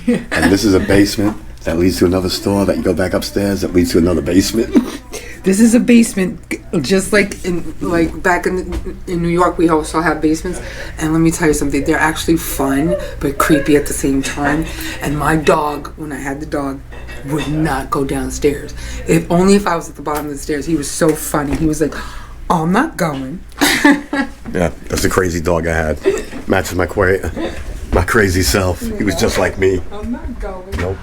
And this is a basement that leads to another store that you go back upstairs that leads to another basement. This is a basement, just like back in New York, we also have basements. And let me tell you something, they're actually fun but creepy at the same time. And my dog, when I had the dog, would not go downstairs. If I was at the bottom of the stairs. He was so funny. He was like, "Oh, I'm not going." Yeah, that's a crazy dog I had. Matches my crazy self. He was just like me. I'm not going. Nope.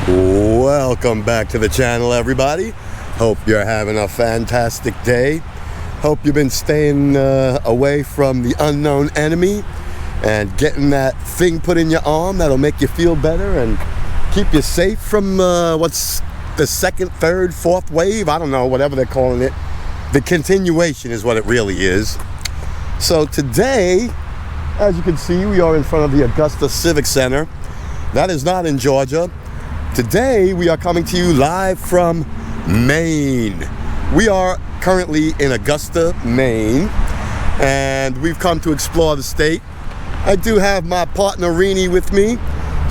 Welcome back to the channel, everybody. Hope you're having a fantastic day. Hope you've been staying away from the unknown enemy and getting that thing put in your arm that'll make you feel better and keep you safe from what's the second, third, fourth wave. I don't know, whatever they're calling it. The continuation is what it really is. So today, as you can see, we are in front of the Augusta Civic Center. That is not in Georgia. Today, we are coming to you live from Maine. We are currently in Augusta, Maine, and we've come to explore the state. I do have my partner, Rini, with me.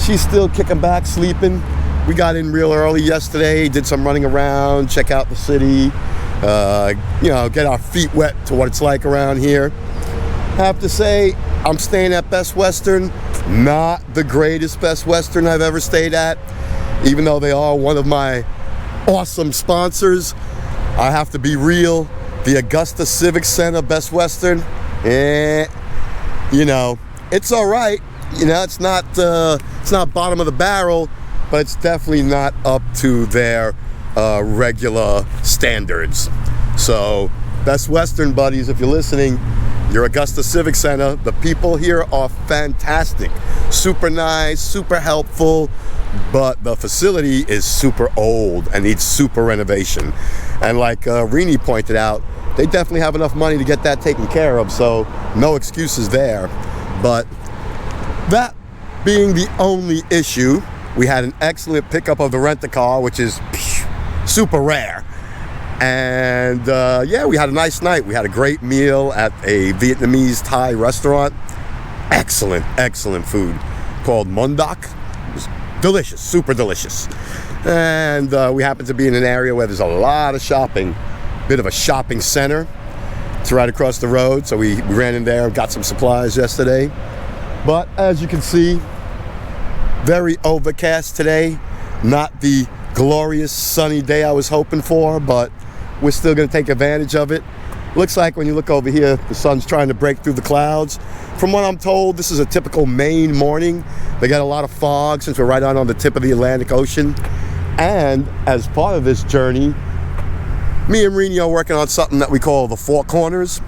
She's still kicking back, sleeping. We got in real early yesterday, did some running around, check out the city, get our feet wet to what it's like around here. I have to say, I'm staying at Best Western. Not the greatest Best Western I've ever stayed at. Even though they are one of my awesome sponsors, I have to be real. The Augusta Civic Center Best Western, it's all right. It's not bottom of the barrel, but it's definitely not up to their regular standards. So, Best Western buddies, if you're listening, your Augusta Civic Center, the people here are fantastic. Super nice, super helpful. But the facility is super old and needs super renovation. And like Rini pointed out, they definitely have enough money to get that taken care of, so no excuses there. But that being the only issue, we had an excellent pickup of the rent-a-car, which is super rare. And we had a nice night. We had a great meal at a Vietnamese Thai restaurant. Excellent food called Mondak. Delicious, super delicious. And we happen to be in an area where there's a lot of shopping, bit of a shopping center. It's right across the road, so we ran in there and got some supplies yesterday. But as you can see, very overcast today. Not the glorious sunny day I was hoping for, but we're still gonna take advantage of it. Looks like when you look over here, the sun's trying to break through the clouds. From what I'm told, this is a typical Maine morning. They got a lot of fog since we're right on the tip of the Atlantic Ocean. And as part of this journey, me and Rini are working on something that we call the Four Corners.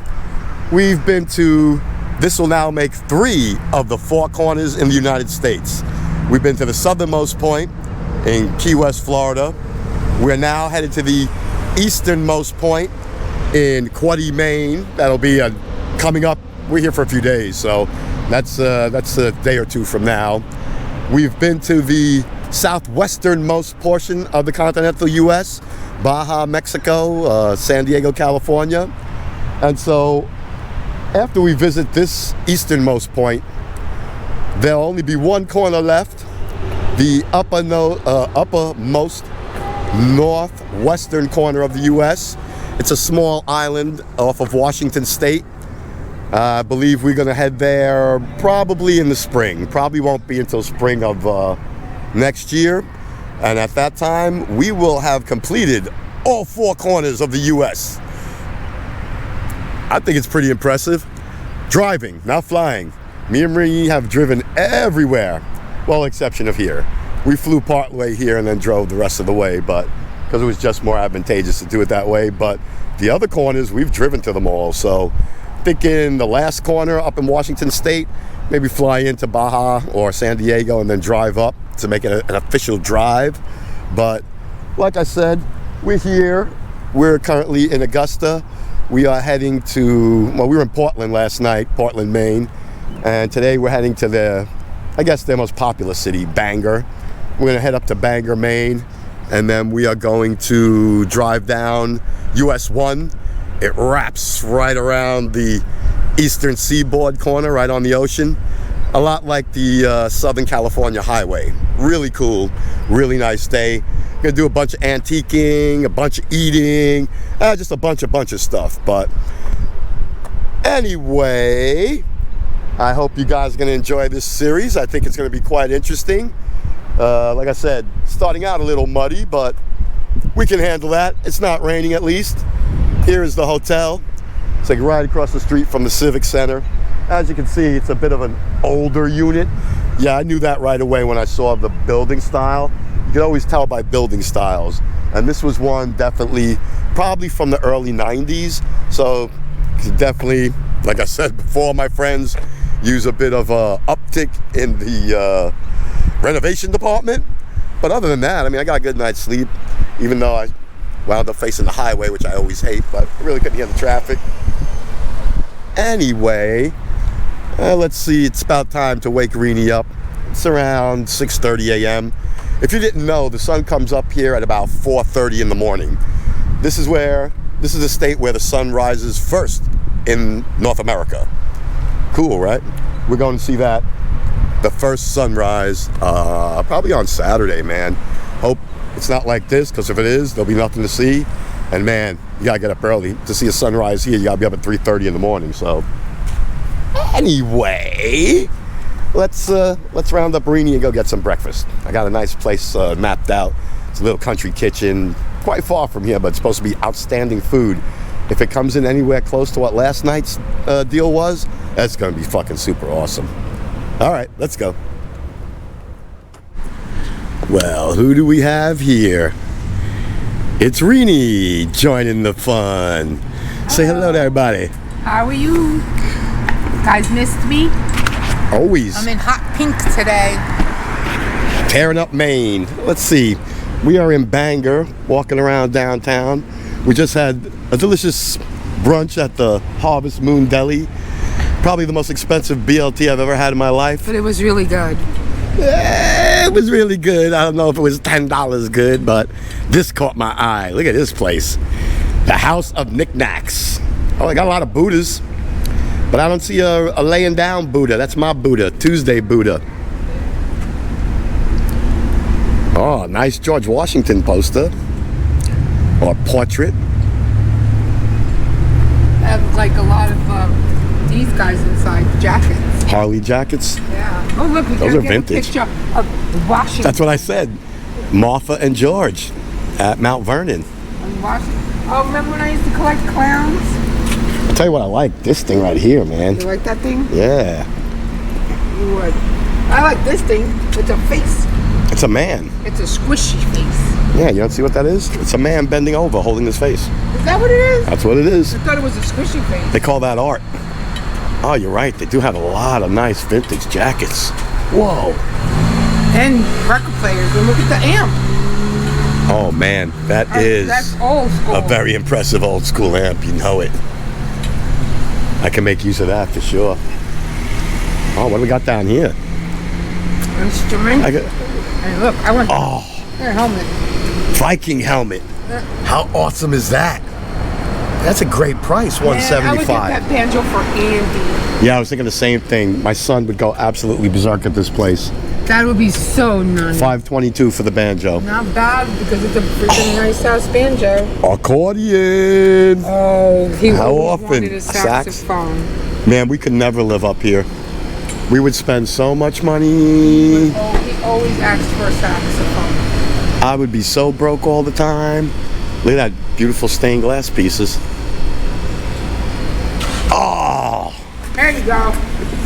We've been to, this will now make 3 of the 4 corners in the United States. We've been to the southernmost point in Key West, Florida. We're now headed to the easternmost point in Quoddy, Maine. That'll be coming up. We're here for a few days, so that's a day or two from now. We've been to the southwesternmost portion of the continental U.S., Baja, Mexico, San Diego, California. And so after we visit this easternmost point, there'll only be one corner left, the uppermost northwestern corner of the U.S. It's a small island off of Washington State. I believe we're going to head there probably in the spring. Probably won't be until spring of next year. And at that time, we will have completed all 4 corners of the U.S. I think it's pretty impressive. Driving, not flying. Me and Marie have driven everywhere, well, exception of here. We flew part way here and then drove the rest of the way, but because it was just more advantageous to do it that way. But the other corners, we've driven to them all. So thinking the last corner up in Washington State, maybe fly into Baja or San Diego and then drive up to make it an official drive. But like I said, we're here. We're currently in Augusta. We are heading to, well, we were in Portland last night, Portland, Maine. And today we're heading to their most populous city, Bangor. We're gonna head up to Bangor, Maine. And then we are going to drive down US 1. It wraps right around the eastern seaboard corner right on the ocean. A lot like the Southern California highway. Really cool, really nice day. Gonna do a bunch of antiquing, a bunch of eating, just a bunch of stuff. But anyway, I hope you guys are gonna enjoy this series. I think it's gonna be quite interesting. Like I said, starting out a little muddy, but we can handle that. It's not raining at least. Here is the hotel. It's like right across the street from the Civic Center. As you can see, it's a bit of an older unit. Yeah, I knew that right away when I saw the building style. You can always tell by building styles. And this was one definitely, probably from the early 90s. So definitely, like I said before, my friends use a bit of a uptick in the renovation department. But other than that, I mean, I got a good night's sleep, even though I wound up facing the highway, which I always hate, but I really couldn't hear the traffic. Anyway, let's see, it's about time to wake Rini up. It's around 6:30 a.m. If you didn't know, the sun comes up here at about 4:30 in the morning. This is a state where the sun rises first in North America. Cool, right? We're going to see that, the first sunrise, probably on Saturday, man. Hope it's not like this, because if it is, there'll be nothing to see. And man, you gotta get up early to see a sunrise here. You gotta be up at 3:30 in the morning. So anyway, let's round up Rini and go get some breakfast. I got a nice place mapped out. It's a little country kitchen, quite far from here, but it's supposed to be outstanding food. If it comes in anywhere close to what last night's deal was, that's gonna be fucking super awesome. All right, let's go. Well, who do we have here? It's Rini joining the fun. Say hello to everybody. How are you? Guys missed me? Always. I'm in hot pink today. Tearing up Maine. Let's see. We are in Bangor, walking around downtown. We just had a delicious brunch at the Harvest Moon Deli. Probably the most expensive BLT I've ever had in my life. But it was really good. Yeah, it was really good. I don't know if it was $10 good, but this caught my eye. Look at this place. The House of Knickknacks. Oh, I got a lot of Buddhas, but I don't see a laying down Buddha. That's my Buddha, Tuesday Buddha. Oh, nice George Washington poster or portrait. I have like a lot of these guys inside, jackets. Harley jackets. Yeah. Oh look, we Those got are vintage. a picture of Washington. That's what I said. Martha and George at Mount Vernon. Oh, remember when I used to collect clowns? I'll tell you what I like. This thing right here, man. You like that thing? Yeah. You would. I like this thing. It's a face. It's a man. It's a squishy face. Yeah, you don't see what that is? It's a man bending over, holding his face. Is that what it is? That's what it is. I thought it was a squishy face. They call that art. Oh, you're right. They do have a lot of nice vintage jackets. Whoa. And record players. And look at the amp. Oh, man. That's old school. A very impressive old school amp. You know it. I can make use of that for sure. Oh, what do we got down here? Instrument. Hey, look, I want a helmet. Viking helmet. How awesome is that? That's a great price, $175. I would get that banjo for Andy. Yeah, I was thinking the same thing. My son would go absolutely berserk at this place. That would be so nice. $522 for the banjo. Not bad because it's a freaking nice ass banjo. Accordion. Oh, he How always often? wanted a saxophone. Man, we could never live up here. We would spend so much money. Oh, he always asked for a saxophone. I would be so broke all the time. Look at that beautiful stained glass pieces. Oh! There you go.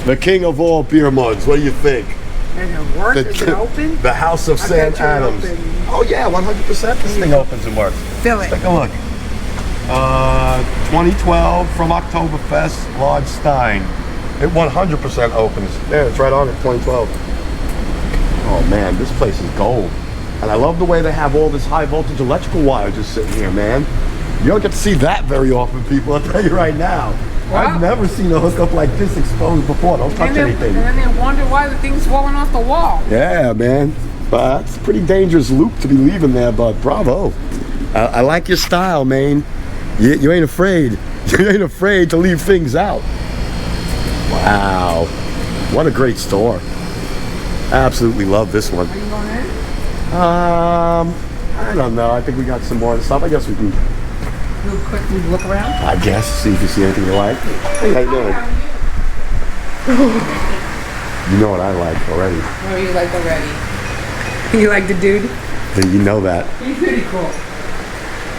The king of all beer mugs. What do you think? And it works? Is it open? The House of Sam Adams. Oh yeah, 100%. This thing opens and works. Fill it. Take a look. 2012 from Oktoberfest, Large Stein. It 100% opens. Yeah, it's right on it, 2012. Oh man, this place is gold. And I love the way they have all this high voltage electrical wire just sitting here, man. You don't get to see that very often, people, I'll tell you right now. Wow. I've never seen a hookup like this exposed before. Don't touch anything. And then they wonder why the thing's falling off the wall. Yeah, man. But that's a pretty dangerous loop to be leaving there, but bravo. I like your style, man. You ain't afraid. You ain't afraid to leave things out. Wow. What a great store. Absolutely love this one. Are you going in? I don't know. I think we got some more stuff. I guess we can, Real quick, we look around. I guess, see if you see anything you like. Hey, how you doing? You know what I like already. What do you like already? You like the dude? You know that. He's pretty cool.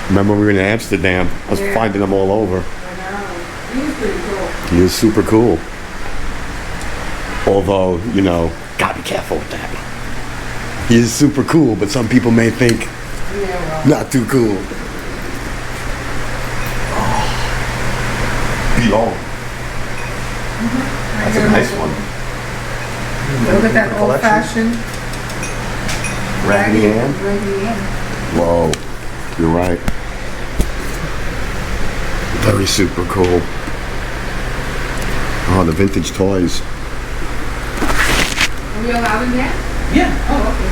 Remember when we were in Amsterdam? I was finding them all over. I know. He's pretty cool. He is super cool. Although, you know, gotta be careful with that. He is super cool, but some people may think Yeah, well. not too cool. Below. That's a nice one. Look at that old-fashioned Raggedy Ann. Raggedy Ann. Whoa, you're right. Very super cool. Oh, the vintage toys. Are we allowed in there? Yeah. Oh, okay.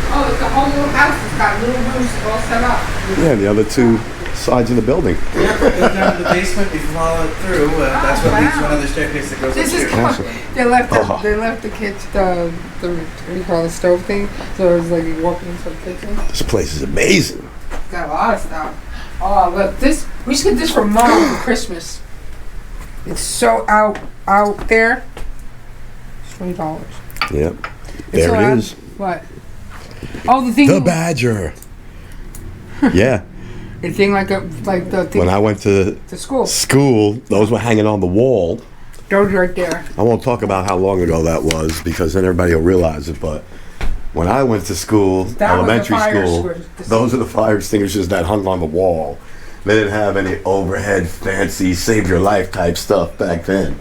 Oh, it's a whole little house. It's got little rooms all set up. Yeah, the other two sides of the building. Yep. Goes down to the basement. If you follow it through, that's what leads to wow. another staircase that goes This is upstairs. cool. They left the, Oh. they left the kitchen, the what do you call it, stove thing. So it was like you walking into the kitchen. This place is amazing. Got a lot of stuff. Oh, look, this, we should get this for Mom for Christmas. It's so out there. It's $20. Yep. It's There so it out- is. What? Oh, the thing. The Badger. Yeah. The thing like the thing When I went to to school. school, those were hanging on the wall. Those right there. I won't talk about how long ago that was because then everybody will realize it. But when I went to school, That was the elementary fire school, extinguishers. those are the fire extinguishers that hung on the wall. They didn't have any overhead, fancy, save your life type stuff back then.